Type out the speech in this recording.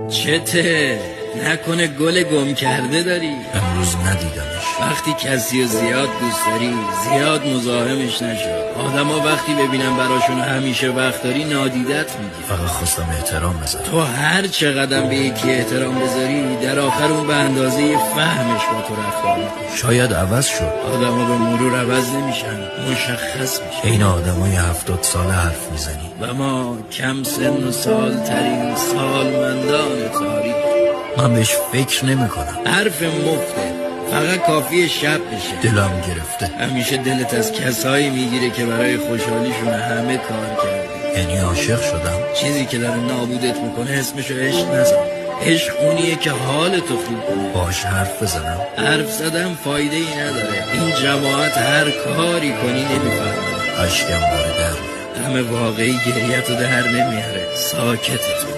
چته؟ نکنه گل گم کرده داری؟ امروز ندیدمش. وقتی کسی رو زیاد دوست داری زیاد مزاحمش نشو. آدما وقتی ببینن براشون همیشه وقت داری نادیدت میگی. فقط خواستم احترام بذارم. تو هر چقدر به یکی احترام بذاری در آخر اون به اندازه فهمش با تو رفتار میکنه. شاید عوض شد. آدما به مرور عوض نمیشن، مشخص میشه. این آدمای 70 ساله حرف میزنی و ما کم سن و سال ترین سالمندان تاریخ. من بهش فکر نمی کنم. حرف مفته، فقط کافیه شب بشه. دلم گرفته. همیشه دلت از کسایی میگیره که برای خوشحالیشون همه کار کردی. یعنی عاشق شدم؟ چیزی که داره نابودت میکنه اسمشو عشق نزن. عشق اونیه که حالتو خوب کنه. باش حرف بزنم؟ حرف زدن فایده ای نداره. این جماعت هر کاری کنی نمیفهمه. اشکم داره در میاد. همه واقعی گریتو در نمیاره. ساکتت